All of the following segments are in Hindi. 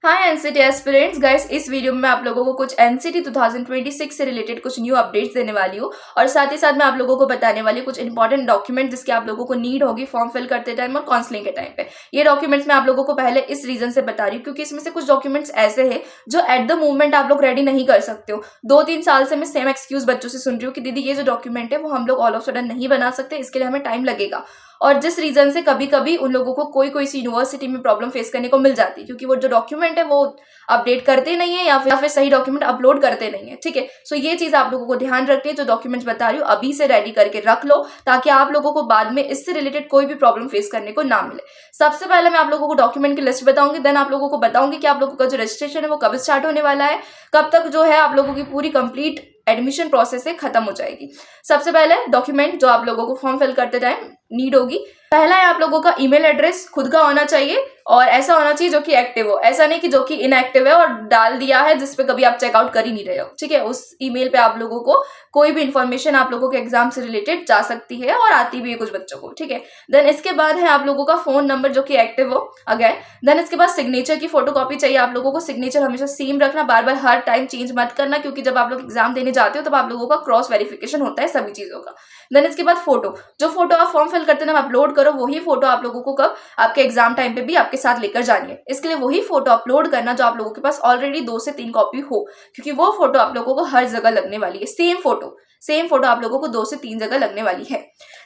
हाय एनसीटी एस्पिरेंट्स गाइस, इस वीडियो में मैं आप लोगों को कुछ एनसीटी 2026 से रिलेटेड कुछ न्यू अपडेट्स देने वाली हूँ और साथ ही साथ मैं आप लोगों को बताने वाली हूँ कुछ इंपॉर्टेंट डॉक्यूमेंट जिसकी आप लोगों को नीड होगी फॉर्म फिल करते टाइम और काउंसलिंग के टाइम पे। ये डॉक्यूमेंट्स मैं आप लोगों को पहले इस रीजन से बता रही हूँ क्योंकि इसमें से कुछ डॉक्यूमेंट्स ऐसे हैं जो एट द मोमेंट आप लोग रेडी नहीं कर सकते हो। 2-3 साल से मैं सेम एक्सक्यूज बच्चों से सुन रही हूँ कि दीदी ये जो डॉक्यूमेंट है वो हम लोग ऑल ऑफ सडन नहीं बना सकते, इसके लिए हमें टाइम लगेगा। और जिस रीजन से कभी कभी उन लोगों को कोई कोई सी यूनिवर्सिटी में प्रॉब्लम फेस करने को मिल जाती है क्योंकि वो जो डॉक्यूमेंट है वो अपडेट करते नहीं है या फिर सही डॉक्यूमेंट अपलोड करते नहीं है। ठीक है, सो ये चीज आप लोगों को ध्यान रखनी है। जो डॉक्यूमेंट्स बता रही हूँ अभी से रेडी करके रख लो ताकि आप लोगों को बाद में इससे रिलेटेड कोई भी प्रॉब्लम फेस करने को ना मिले। सबसे पहले मैं आप लोगों को डॉक्यूमेंट की लिस्ट बताऊंगी, देन आप लोगों को बताऊंगी कि आप लोगों का जो रजिस्ट्रेशन है वो कब स्टार्ट होने वाला है, कब तक जो है आप लोगों की पूरी कंप्लीट एडमिशन प्रोसेस है खत्म हो जाएगी। सबसे पहले डॉक्यूमेंट जो आप लोगों को फॉर्म फिल करते टाइम नीड होगी, पहला है आप लोगों का ईमेल एड्रेस खुद का होना चाहिए और ऐसा होना चाहिए जो कि एक्टिव हो, ऐसा नहीं कि जो कि इनएक्टिव है और डाल दिया है जिसपे कभी आप चेकआउट कर ही नहीं रहे हो। ठीक है, उस ईमेल पे आप लोगों को कोई भी इंफॉर्मेशन आप लोगों के एग्जाम से रिलेटेड जा सकती है और आती भी है कुछ बच्चों को। ठीक है, देन इसके बाद है आप लोगों का फोन नंबर जो कि एक्टिव हो अगेन। देन इसके बाद सिग्नेचर की फोटोकॉपी चाहिए आप लोगों को। सिग्नेचर हमेशा सेम रखना, बार बार हर टाइम चेंज मत करना क्योंकि जब आप लोग एग्जाम देने जाते हो तब आप लोगों का क्रॉस वेरिफिकेशन होता है सभी चीजों का। देन इसके बाद फोटो, जो फोटो आप फॉर्म फिल करते ना अपलोड करो वही फोटो आप लोगों को कब आपके एग्जाम टाइम पे भी आपके साथ लेकर जानी है। इसके लिए वही फोटो अपलोड करना जो आप लोगों के पास ऑलरेडी 2 से 3 कॉपी हो क्योंकि वो फोटो आप लोगों को हर जगह लगने वाली है। सेम फोटो आप लोगों को 2 से 3 जगह लगने वाली है।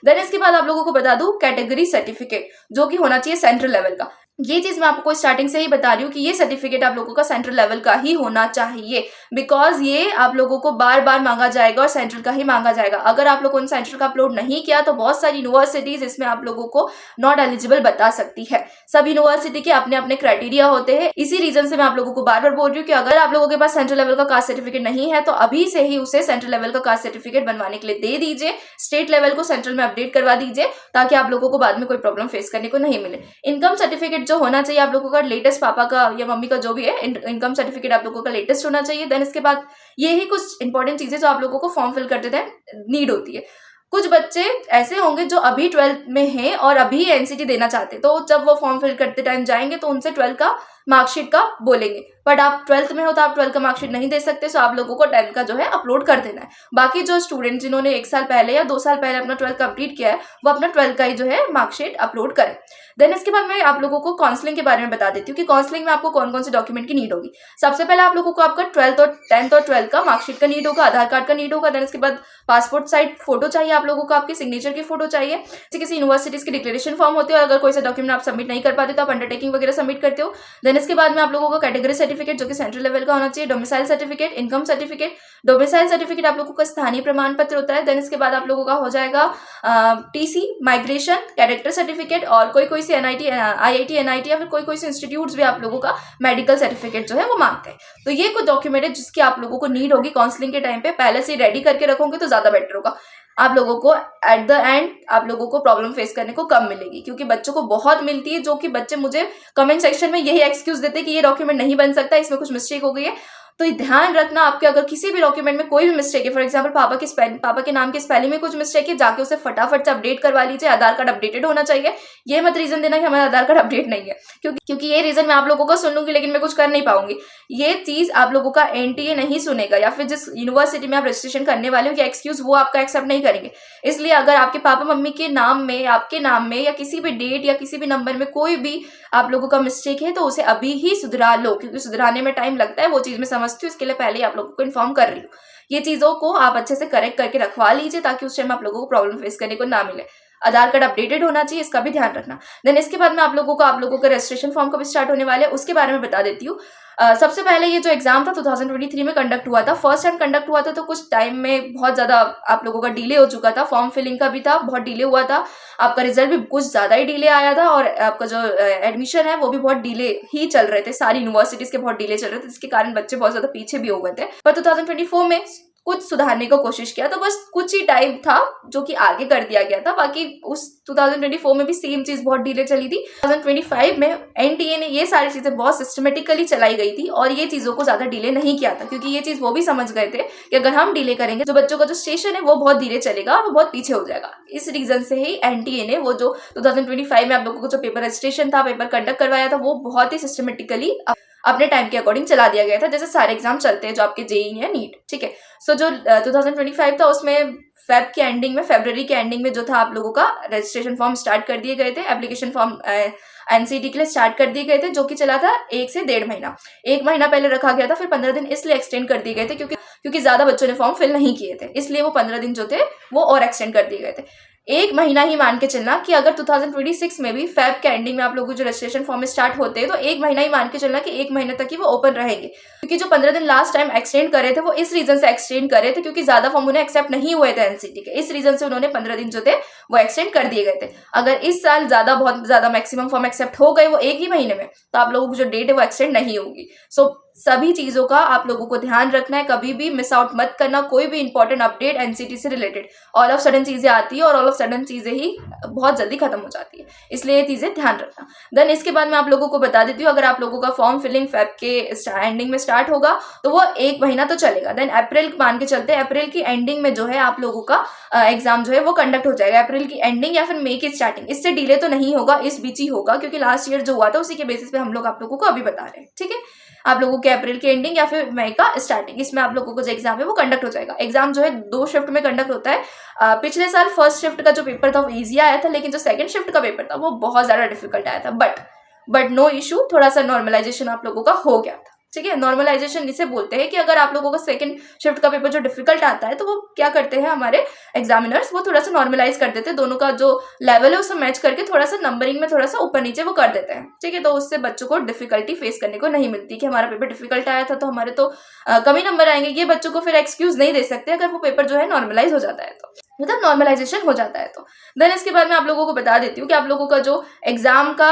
देन इसके बाद आप लोगों को बता दूं कैटेगरी सर्टिफिकेट जो कि होना चाहिए सेंट्रल लेवल का। ये चीज मैं आपको स्टार्टिंग से ही बता रही हूँ कि ये सर्टिफिकेट आप लोगों का सेंट्रल लेवल का ही होना चाहिए बिकॉज ये आप लोगों को बार बार मांगा जाएगा और सेंट्रल का ही मांगा जाएगा। अगर आप लोगों ने सेंट्रल का अपलोड नहीं किया तो बहुत सारी यूनिवर्सिटीज इसमें आप लोगों को नॉट एलिजिबल बता सकती है। सब यूनिवर्सिटी के अपने अपने क्राइटेरिया होते हैं, इसी रीजन से मैं आप लोगों को बार बार बोल रही हूँ कि अगर आप लोगों के पास सेंट्रल लेवल का कास्ट सर्टिफिकेट नहीं है तो अभी से ही उसे सेंट्रल लेवल का कास्ट सर्टिफिकेट बनवाने के लिए दे दीजिए। स्टेट लेवल को सेंट्रल में अपडेट करवा दीजिए ताकि आप लोगों को बाद में कोई प्रॉब्लम फेस करने को नहीं मिले। इनकम सर्टिफिकेट जो होना चाहिए आप लोगों का लेटेस्ट, पापा का या मम्मी का जो भी है इनकम सर्टिफिकेट आप लोगों का लेटेस्ट होना चाहिए। देन इसके बाद ये ही कुछ इंपॉर्टेंट चीजें जो आप लोगों को फॉर्म फिल करते थे नीड होती है। कुछ बच्चे ऐसे होंगे जो अभी 12th में हैं और अभी एनसीटी देना चाहते, तो जब वो फॉर्म फिल करते टाइम जाएंगे तो उनसे 12th का मार्कशीट का बोलेंगे, बट आप 12th में हो तो आप 12th का मार्कशीट नहीं दे सकते, सो आप लोगों को 10th का जो है अपलोड कर देना है। बाकी जो स्टूडेंट जिन्होंने 1 साल पहले या 2 साल पहले अपना 12th कंप्लीट किया है वो अपना 12th का ही जो है मार्कशीट अपलोड करें। देन इसके बाद मैं आप लोगों को काउंसलिंग के बारे में बता देती हूँ कि काउंसलिंग में आपको कौन कौन से डॉक्यूमेंट की नीड होगी। सबसे पहले आप लोगों को आपका 12th और 10th और 12th का मार्कशीट का नीड होगा, आधार कार्ड का नीड होगा। देन इसके बाद पासपोर्ट साइज फोटो चाहिए आप लोगों को, आपके सिग्नेचर की फोटो चाहिए। किसी यूनिवर्सिटीज की डिक्लेरेशन फॉर्म होती है और अगर कोई सा डॉक्यूमेंट आप सबमिट नहीं कर पाते तो आप अंडरटेकिंग वगैरह सबमिट करते हो। देन इसके बाद में आप लोगों को कैटेगरी सर्टिफिकेट जो कि सेंट्रल लेवल का होना चाहिए, domicile certificate, income certificate. Domicile certificate आप लोगों का स्थानीय प्रमाण पत्र होता है। देन इसके बाद आप लोगों का हो जाएगा टीसी, माइग्रेशन, कैरेक्टर सर्टिफिकेट और कोई कोई सी एनआईटी, आईआईटी, एनआईटी या फिर कोई कोई से इंस्टीट्यूट्स भी आप लोगों का मेडिकल सर्टिफिकेट जो है वो मांगते हैं। तो ये कुछ डॉक्यूमेंट है जिसकी आप लोगों को नीड होगी काउंसलिंग के टाइम पे। पहले से रेडी करके रखोगे तो ज्यादा बेटर होगा, आप लोगों को एट द एंड आप लोगों को प्रॉब्लम फेस करने को कम मिलेगी क्योंकि बच्चों को बहुत मिलती है जो कि बच्चे मुझे कमेंट सेक्शन में यही एक्सक्यूज देते हैं कि ये डॉक्यूमेंट नहीं बन सकता, इसमें कुछ मिस्टेक हो गई है। तो ध्यान रखना आपके अगर किसी भी डॉक्यूमेंट में कोई भी मिस्टेक है, फॉर एग्जांपल पापा के नाम के स्पेलिंग में कुछ मिस्टेक है, जाके उसे फटाफट से अपडेट करवा लीजिए। आधार कार्ड अपडेटेड होना चाहिए। ये मत रीजन देना कि हमारा आधार कार्ड अपडेट नहीं है क्योंकि ये रीजन मैं आप लोगों का सुन लूंगी लेकिन मैं कुछ कर नहीं पाऊंगी। ये चीज आप लोगों का एनटीए नहीं सुनेगा या फिर जिस यूनिवर्सिटी में आप रजिस्ट्रेशन करने वाले हो, एक्सक्यूज वो आपका एक्सेप्ट नहीं करेंगे। इसलिए अगर आपके पापा मम्मी के नाम में, आपके नाम में या किसी भी डेट या किसी भी नंबर में कोई भी आप लोगों का मिस्टेक है तो उसे अभी ही सुधरा लो क्योंकि सुधराने में टाइम लगता है। वो चीज मैं समझती हूँ, इसके लिए पहले आप लोगों को इन्फॉर्म कर रही हूँ। ये चीजों को आप अच्छे से करेक्ट करके रखवा लीजिए ताकि उस टाइम आप लोगों को प्रॉब्लम फेस करने को ना मिले। आधार कार्ड अपडेटेड होना चाहिए, इसका भी ध्यान रखना। देन इसके बाद मैं आप लोगों का रजिस्ट्रेशन फॉर्म कब स्टार्ट होने वाले हैं उसके बारे में बता देती हूँ। सबसे पहले ये जो एग्जाम था 2023 में कंडक्ट हुआ था, फर्स्ट टाइम कंडक्ट हुआ था तो कुछ टाइम में बहुत ज्यादा आप लोगों का डिले हो चुका था। फॉर्म फिलिंग का भी था, बहुत डिले हुआ था। आपका रिजल्ट भी कुछ ज्यादा ही डिले आया था और आपका जो एडमिशन है वो भी बहुत डिले ही चल रहे थे। सारी यूनिवर्सिटीज के बहुत डिले चल रहे थे जिसके कारण बच्चे बहुत ज्यादा पीछे भी हो गए थे। पर 2024 में कुछ सुधारने को कोशिश किया तो बस कुछ ही टाइम था जो कि आगे कर दिया गया था। बाकी उस 2024 में भी सेम चीज बहुत डिले चली थी। 2025 में एनटीए ने ये सारी चीजें बहुत सिस्टमेटिकली चलाई गई थी और ये चीजों को ज्यादा डिले नहीं किया था क्योंकि ये चीज वो भी समझ गए थे कि अगर हम डिले करेंगे जो बच्चों का जो स्टेशन है वो बहुत धीरे चलेगा और वो बहुत पीछे हो जाएगा। इस रीजन से ही एनटीए ने वो जो 2025 में आप लोगों को जो पेपर रजिस्ट्रेशन था, पेपर कंडक्ट करवाया था वो बहुत ही सिस्टमेटिकली अपने टाइम के अकॉर्डिंग चला दिया गया था, जैसे सारे एग्जाम चलते हैं जो आपके जेईई या नीट, ठीक है। सो जो 2025 था उसमें फरवरी के एंडिंग में जो था आप लोगों का रजिस्ट्रेशन फॉर्म स्टार्ट कर दिए गए थे, एप्लीकेशन फॉर्म एनसीटी के लिए स्टार्ट कर दिए गए थे, जो कि चला था 1 से 1.5 महीना। 1 महीना पहले रखा गया था, फिर 15 दिन इसलिए एक्सटेंड कर दिए गए थे क्योंकि ज्यादा बच्चों ने फॉर्म फिल नहीं किए थे, इसलिए वो 15 दिन जो थे वो और एक्सटेंड कर दिए गए थे। 1 महीना ही मान के चलना कि अगर 2026 में भी फेब के एंडिंग में आप लोगों को जो रजिस्ट्रेशन फॉर्म स्टार्ट होते हैं तो 1 महीना ही मान के चलना कि 1 महीने तक ही वो ओपन रहेंगे, क्योंकि जो 15 दिन लास्ट टाइम एक्सटेंड करे थे वो इस रीजन से एक्सटेंड करे थे क्योंकि ज्यादा फॉर्म उन्हें एक्सेप्ट नहीं हुए थे एनसीटी के, इस रीजन से उन्होंने 15 दिन जो थे वो एक्सटेंड कर दिए गए थे। अगर इस साल बहुत ज्यादा मैक्सिमम फॉर्म एक्सेप्ट हो गए वो 1 ही महीने में, तो आप लोगों की जो डेट है वो एक्सटेंड नहीं होगी। सो सभी चीजों का आप लोगों को ध्यान रखना है, कभी भी मिस आउट मत करना कोई भी इंपॉर्टेंट अपडेट एनसीटी से रिलेटेड। ऑल ऑफ सडन चीजें आती है और ऑल ऑफ सडन चीजें ही बहुत जल्दी खत्म हो जाती है, इसलिए ये चीजें ध्यान रखना। देन इसके बाद मैं आप लोगों को बता देती हूँ, अगर आप लोगों का फॉर्म फिलिंग फेब के एंडिंग में स्टार्ट होगा तो वो 1 महीना तो चलेगा। देन अप्रैल मान के चलते हैं, अप्रैल की एंडिंग में जो है आप लोगों का एग्जाम जो है वो कंडक्ट हो जाएगा, अप्रैल की एंडिंग या फिर मई की स्टार्टिंग। इससे डिले तो नहीं होगा, इस बीच ही होगा, क्योंकि लास्ट ईयर जो हुआ था उसी के बेसिस पे हम लोग आप लोगों को अभी बता रहे हैं, ठीक है। आप लोगों के अप्रैल की एंडिंग या फिर मई का स्टार्टिंग, इसमें आप लोगों को जो एग्जाम है वो कंडक्ट हो जाएगा। एग्जाम जो है 2 शिफ्ट में कंडक्ट होता है। पिछले साल फर्स्ट शिफ्ट का जो पेपर था वो ईजी आया था, लेकिन जो सेकंड शिफ्ट का पेपर था वो बहुत ज्यादा डिफिकल्ट आया था। बट नो इशू, थोड़ा सा नॉर्मलाइजेशन आप लोगों का हो गया था, ठीक है। नॉर्मलाइजेशन इसे बोलते हैं कि अगर आप लोगों का सेकंड शिफ्ट का पेपर जो डिफिकल्ट आता है तो वो क्या करते हैं हमारे एग्जामिनर्स, वो थोड़ा सा नॉर्मलाइज कर देते हैं, दोनों का जो लेवल है उसे मैच करके थोड़ा सा नंबरिंग में थोड़ा सा ऊपर नीचे वो कर देते हैं, ठीक है। तो उससे बच्चों को डिफिकल्टी फेस करने को नहीं मिलती कि हमारा पेपर डिफिकल्ट आया था तो हमारे तो कम ही नंबर आएंगे। ये बच्चों को फिर एक्सक्यूज नहीं दे सकते अगर वो पेपर जो है नॉर्मलाइज हो जाता है, तो मतलब नॉर्मलाइजेशन हो जाता है। तो देन इसके बाद मैं आप लोगों को बता देती हूँ कि आप लोगों का जो एग्जाम का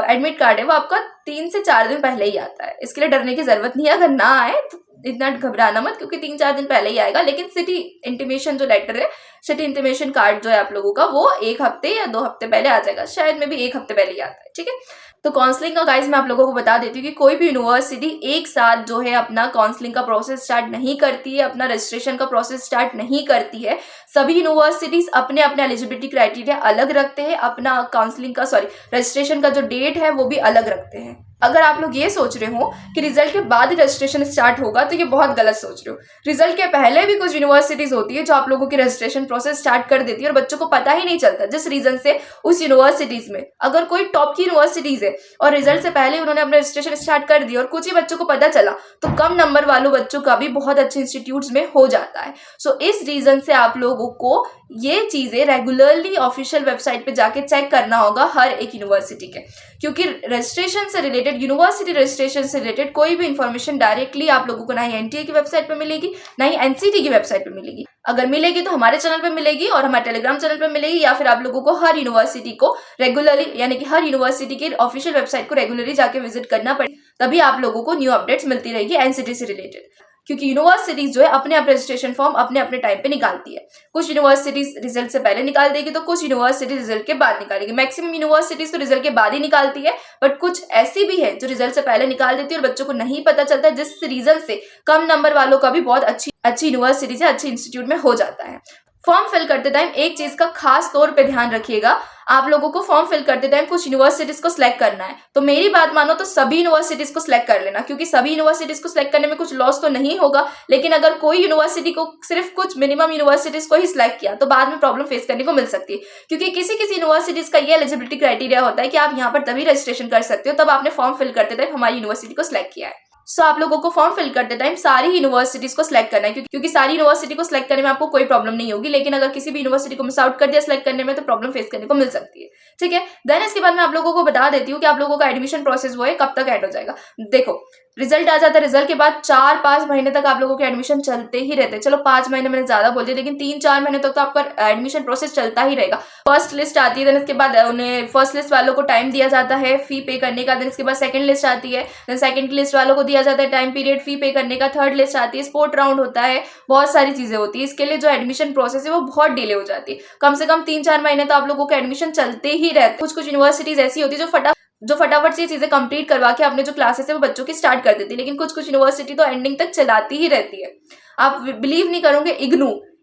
एडमिट कार्ड है वो आपका 3 से 4 दिन पहले ही आता है, इसके लिए डरने की जरूरत नहीं है। अगर ना आए तो इतना घबराना मत, क्योंकि 3-4 दिन पहले ही आएगा। लेकिन सिटी इंटीमेशन जो लेटर है, सिटी इंटीमेशन कार्ड जो है आप लोगों का, वो 1 हफ्ते या 2 हफ्ते पहले आ जाएगा, शायद में भी 1 हफ्ते पहले ही आता है, ठीक है। तो काउंसलिंग का गाइस मैं आप लोगों को बता देती हूँ कि कोई भी यूनिवर्सिटी एक साथ जो है अपना काउंसलिंग का प्रोसेस स्टार्ट नहीं करती है, अपना रजिस्ट्रेशन का प्रोसेस स्टार्ट नहीं करती है। सभी यूनिवर्सिटीज अपने अपने एलिजिबिलिटी क्राइटेरिया अलग रखते हैं, अपना काउंसलिंग का रजिस्ट्रेशन का जो डेट है वो भी अलग रखते हैं। अगर आप लोग ये सोच रहे हो कि रिजल्ट के बाद रजिस्ट्रेशन स्टार्ट होगा तो ये बहुत गलत सोच रहे हो। रिजल्ट के पहले भी कुछ यूनिवर्सिटीज होती है जो आप लोगों की रजिस्ट्रेशन प्रोसेस स्टार्ट कर देती है और बच्चों को पता ही नहीं चलता, जिस रीजन से उस यूनिवर्सिटीज में अगर कोई टॉप की यूनिवर्सिटीज है और रिजल्ट से पहले उन्होंने अपना रजिस्ट्रेशन स्टार्ट कर दिया और कुछ ही बच्चों को पता चला, तो कम नंबर वालों बच्चों का भी बहुत अच्छे इंस्टीट्यूट्स में हो जाता है। सो इस रीजन से आप लोगों को ये चीजें रेगुलरली ऑफिशियल वेबसाइट पे जाके चेक करना होगा हर एक यूनिवर्सिटी के, क्योंकि रजिस्ट्रेशन से रिलेटेड, यूनिवर्सिटी रजिस्ट्रेशन से रिलेटेड कोई भी इंफॉर्मेशन डायरेक्टली आप लोगों को ना ही एनटीए की वेबसाइट पे मिलेगी ना ही एनसीटी की वेबसाइट पे मिलेगी। अगर मिलेगी तो हमारे चैनल पे मिलेगी और हमारे टेलीग्राम चैनल पे मिलेगी, या फिर आप लोगों को हर यूनिवर्सिटी को रेगुलरली, यानी कि हर यूनिवर्सिटी की ऑफिशियल वेबसाइट को रेगुलरली जाके विजिट करना पड़ेगा, तभी आप लोगों को न्यू अपडेट्स मिलती रहेगी एनसीटी से रिलेटेड। क्योंकि यूनिवर्सिटीज जो है अपने अपने रजिस्ट्रेशन फॉर्म अपने अपने टाइम पे निकालती है। कुछ यूनिवर्सिटीज रिजल्ट से पहले निकाल देगी तो कुछ यूनिवर्सिटीज रिजल्ट के बाद निकालेगी। मैक्सिमम यूनिवर्सिटीज तो रिजल्ट के बाद ही निकालती है, बट कुछ ऐसी भी है जो रिजल्ट से पहले निकाल देती है और बच्चों को नहीं पता चलता है, जिस रीजन से कम नंबर वालों का भी बहुत अच्छी यूनिवर्सिटी से अच्छी इंस्टीट्यूट में हो जाता है। फॉर्म फिल करते टाइम एक चीज का खास तौर पे ध्यान रखिएगा, आप लोगों को फॉर्म फिल करते टाइम कुछ यूनिवर्सिटीज को सिलेक्ट करना है, तो मेरी बात मानो तो सभी यूनिवर्सिटीज को सिलेक्ट कर लेना, क्योंकि सभी यूनिवर्सिटीज को सिलेक्ट करने में कुछ लॉस तो नहीं होगा। लेकिन अगर कोई यूनिवर्सिटी को, सिर्फ कुछ मिनिमम यूनिवर्सिटीज को ही सिलेक्ट किया तो बाद में प्रॉब्लम फेस करने को मिल सकती है, क्योंकि किसी किसी यूनिवर्सिटीज का ये एलिजिबिलिटी क्राइटेरिया होता है कि आप यहाँ पर तभी रजिस्ट्रेशन कर सकते हो तब आपने फॉर्म फिल करते टाइम हमारी यूनिवर्सिटी को सिलेक्ट किया है। सो आप लोगों को फॉर्म फिल करते टाइम सारी यूनिवर्सिटीज को सिलेक्ट करना है, क्योंकि सारी यूनिवर्सिटी को सिलेक्ट करने में आपको कोई प्रॉब्लम नहीं होगी, लेकिन अगर किसी भी यूनिवर्सिटी को मिस आउट कर दिया सिलेक्ट करने में तो प्रॉब्लम फेस करने को मिल सकती है, ठीक है। देन इसके बाद मैं आप लोगों को बता देती हूँ कि आप लोगों का एडमिशन प्रोसेस वो है कब तक एड हो जाएगा। देखो, रिजल्ट आ जाता है, रिजल्ट के बाद 4-5 महीने तक आप लोगों के एडमिशन चलते ही रहते हैं। चलो 5 महीने मैंने ज्यादा बोल दिया, लेकिन 3-4 महीने तक तो आपका एडमिशन प्रोसेस चलता ही रहेगा। फर्स्ट लिस्ट आती है, देन इसके बाद उन्हें फर्स्ट लिस्ट वालों को टाइम दिया जाता है फी पे करने का, देन इसके बाद सेकंड लिस्ट आती है, देन सेकंड लिस्ट वालों को दिया जाता है टाइम पीरियड फी पे करने का, थर्ड लिस्ट आती है, स्पोर्ट राउंड होता है, बहुत सारी चीजें होती है। इसके लिए जो एडमिशन प्रोसेस है वो बहुत डिले हो जाती है, कम से कम 3-4 महीने तो आप लोगों के एडमिशन चलते ही रहते। कुछ यूनिवर्सिटीज ऐसी होती है जो फटाफट से ये चीजें कंप्लीट करवा के अपने जो क्लासेस है वो बच्चों की स्टार्ट कर देती है, लेकिन कुछ यूनिवर्सिटी तो एंडिंग तक चलाती ही रहती है। आप बिलीव नहीं करोगे,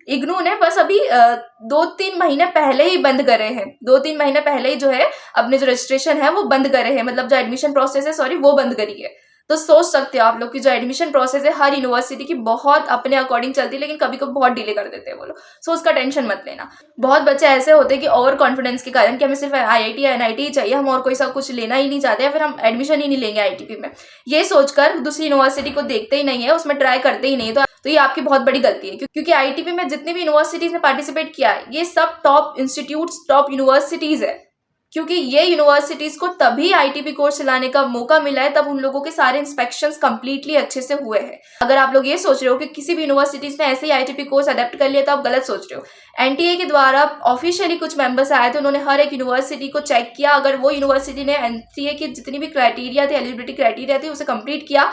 इग्नू ने बस अभी 2-3 महीने पहले ही बंद करे हैं, 2-3 महीने पहले ही जो है अपने जो रजिस्ट्रेशन है वो बंद करे हैं, मतलब जो एडमिशन प्रोसेस है वो बंद करी है। तो सोच सकते हो आप लोग की जो एडमिशन प्रोसेस है हर यूनिवर्सिटी की बहुत अपने अकॉर्डिंग चलती है, लेकिन कभी कभी बहुत डिले कर देते हैं वो लोग। सो उसका टेंशन मत लेना। बहुत बच्चे ऐसे होते हैं कि ओवर कॉन्फिडेंस के कारण कि हमें सिर्फ IIT या NIT ही चाहिए, हम और कोई सा कुछ लेना ही नहीं चाहते, या फिर हम एडमिशन ही नहीं लेंगे ITP में, ये सोचकर दूसरी यूनिवर्सिटी को देखते ही नहीं है, उसमें ट्राई करते ही नहीं है। तो ये आपकी बहुत बड़ी गलती है, क्योंकि ITP में जितनी भी यूनिवर्सिटीज ने पार्टिसिपेट किया है ये सब टॉप इंस्टीट्यूट्स, टॉप यूनिवर्सिटीज है, क्योंकि ये यूनिवर्सिटीज को तभी ITP कोर्स चलाने का मौका मिला है तब उन लोगों के सारे इंस्पेक्शंस कंप्लीटली अच्छे से हुए हैं। अगर आप लोग ये सोच रहे हो कि किसी भी यूनिवर्सिटीज ने ऐसे ही ITP कोर्स अडेप्ट कर लिया तो आप गलत सोच रहे हो। NTA के द्वारा ऑफिशियली कुछ मेंबर्स आए थे, उन्होंने हर एक यूनिवर्सिटी को चेक किया, अगर वो यूनिवर्सिटी ने NTA की जितनी भी क्राइटेरिया थे, एलिजिबिलिटी क्राइटेरिया थी, उसे कंप्लीट किया,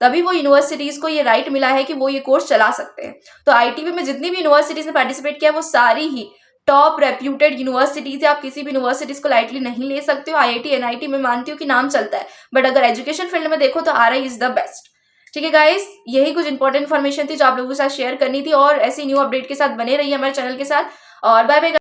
तभी वो यूनिवर्सिटीज को ये राइट मिला है कि वो ये कोर्स चला सकते हैं। तो ITP में जितनी भी यूनिवर्सिटीज ने पार्टिसिपेट किया वो सारी ही टॉप रेप्यूटेड यूनिवर्सिटीज है। आप किसी भी यूनिवर्सिटीज को लाइटली नहीं ले सकते हो। IIT NIT में मानती हूँ कि नाम चलता है, बट अगर एजुकेशन फील्ड में देखो तो RI इज द बेस्ट। ठीक है गाइस, यही कुछ इंपॉर्टेंट इन्फॉर्मेशन थी जो आप लोगों के साथ शेयर करनी थी, और ऐसी न्यू अपडेट के साथ बने रहिए हमारे चैनल के साथ, और बाय बाय।